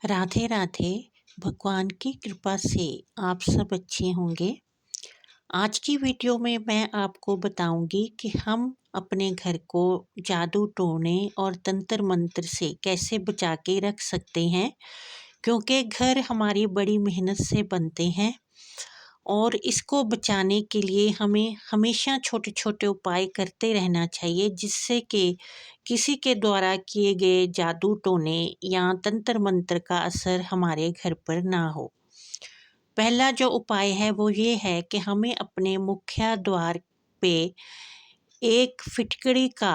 राधे राधे। भगवान की कृपा से आप सब अच्छे होंगे। आज की वीडियो में मैं आपको बताऊंगी कि हम अपने घर को जादू टोने और तंत्र मंत्र से कैसे बचा के रख सकते हैं, क्योंकि घर हमारी बड़ी मेहनत से बनते हैं और इसको बचाने के लिए हमें हमेशा छोटे छोटे उपाय करते रहना चाहिए, जिससे कि किसी के द्वारा किए गए जादू टोने या तंत्र मंत्र का असर हमारे घर पर ना हो। पहला जो उपाय है वो ये है कि हमें अपने मुख्य द्वार पे एक फिटकड़ी का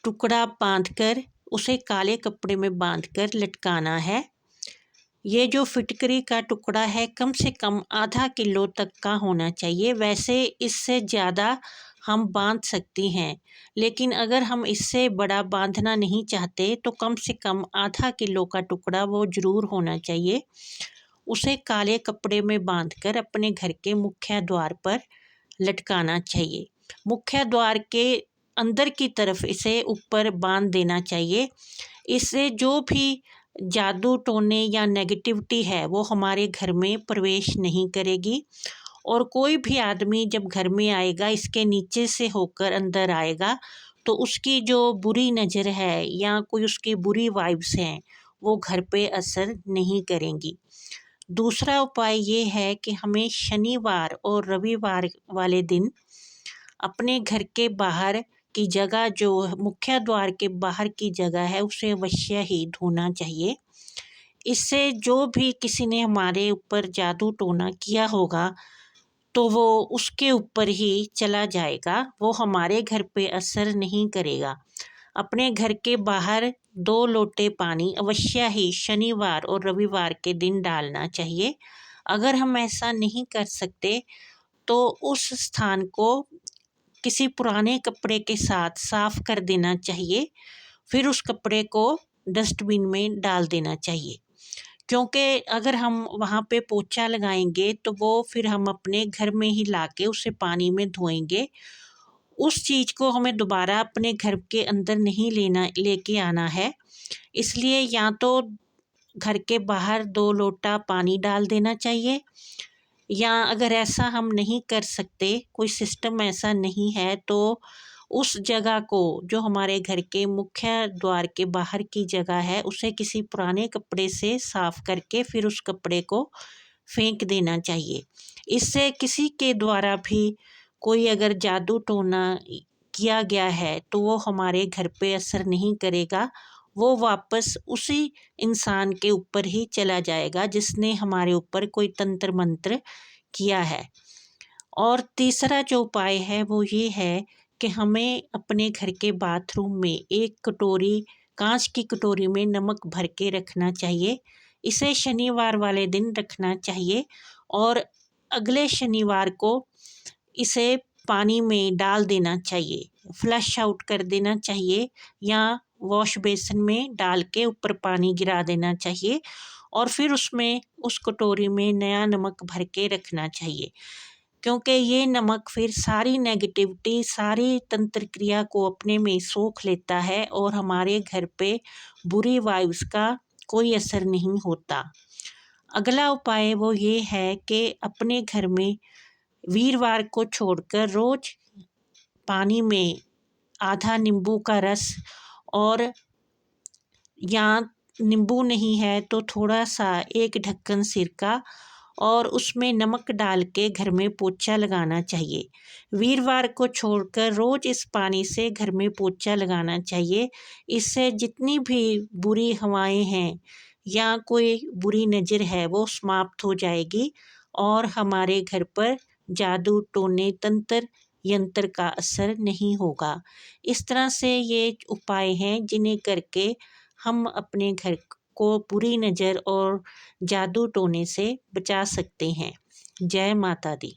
टुकड़ा बांधकर उसे काले कपड़े में बांधकर लटकाना है। ये जो फिटकरी का टुकड़ा है कम से कम आधा किलो तक का होना चाहिए। वैसे इससे ज़्यादा हम बांध सकती हैं, लेकिन अगर हम इससे बड़ा बांधना नहीं चाहते तो कम से कम आधा किलो का टुकड़ा वो ज़रूर होना चाहिए। उसे काले कपड़े में बांधकर अपने घर के मुख्य द्वार पर लटकाना चाहिए। मुख्य द्वार के अंदर की तरफ इसे ऊपर बांध देना चाहिए। इससे जो भी जादू टोने या नेगेटिविटी है वो हमारे घर में प्रवेश नहीं करेगी, और कोई भी आदमी जब घर में आएगा इसके नीचे से होकर अंदर आएगा तो उसकी जो बुरी नज़र है या कोई उसकी बुरी वाइब्स हैं वो घर पे असर नहीं करेंगी। दूसरा उपाय ये है कि हमें शनिवार और रविवार वाले दिन अपने घर के बाहर की जगह, जो मुख्य द्वार के बाहर की जगह है, उसे अवश्य ही धोना चाहिए। इससे जो भी किसी ने हमारे ऊपर जादू टोना किया होगा तो वो उसके ऊपर ही चला जाएगा, वो हमारे घर पे असर नहीं करेगा। अपने घर के बाहर 2 लोटे पानी अवश्य ही शनिवार और रविवार के दिन डालना चाहिए। अगर हम ऐसा नहीं कर सकते तो उस स्थान को किसी पुराने कपड़े के साथ साफ कर देना चाहिए, फिर उस कपड़े को डस्टबिन में डाल देना चाहिए। क्योंकि अगर हम वहाँ पे पोछा लगाएंगे तो वो फिर हम अपने घर में ही लाके उसे पानी में धोएंगे। उस चीज़ को हमें दोबारा अपने घर के अंदर नहीं लेके आना है। इसलिए या तो घर के बाहर 2 लोटा पानी डाल देना चाहिए, या अगर ऐसा हम नहीं कर सकते, कोई सिस्टम ऐसा नहीं है, तो उस जगह को, जो हमारे घर के मुख्य द्वार के बाहर की जगह है, उसे किसी पुराने कपड़े से साफ करके फिर उस कपड़े को फेंक देना चाहिए। इससे किसी के द्वारा भी कोई अगर जादू टोना किया गया है तो वो हमारे घर पे असर नहीं करेगा, वो वापस उसी इंसान के ऊपर ही चला जाएगा जिसने हमारे ऊपर कोई तंत्र मंत्र किया है। और तीसरा जो उपाय है वो ये है कि हमें अपने घर के बाथरूम में एक कटोरी, कांच की कटोरी में नमक भर के रखना चाहिए। इसे शनिवार वाले दिन रखना चाहिए और अगले शनिवार को इसे पानी में डाल देना चाहिए, फ्लश आउट कर देना चाहिए, या वॉश बेसिन में डाल के ऊपर पानी गिरा देना चाहिए और फिर उसमें उस कटोरी में नया नमक भर के रखना चाहिए। क्योंकि ये नमक फिर सारी नेगेटिविटी, सारी तंत्र क्रिया को अपने में सोख लेता है और हमारे घर पे बुरी वाइब्स का कोई असर नहीं होता। अगला उपाय वो ये है कि अपने घर में वीरवार को छोड़कर रोज पानी में आधा नींबू का रस, और या नींबू नहीं है तो थोड़ा सा एक ढक्कन सिरका और उसमें नमक डाल के घर में पोछा लगाना चाहिए। वीरवार को छोड़कर रोज़ इस पानी से घर में पोछा लगाना चाहिए। इससे जितनी भी बुरी हवाएं हैं या कोई बुरी नज़र है वो समाप्त हो जाएगी और हमारे घर पर जादू टोने तंत्र यंत्र का असर नहीं होगा। इस तरह से ये उपाय हैं जिन्हें करके हम अपने घर को बुरी नज़र और जादू टोने से बचा सकते हैं। जय माता दी।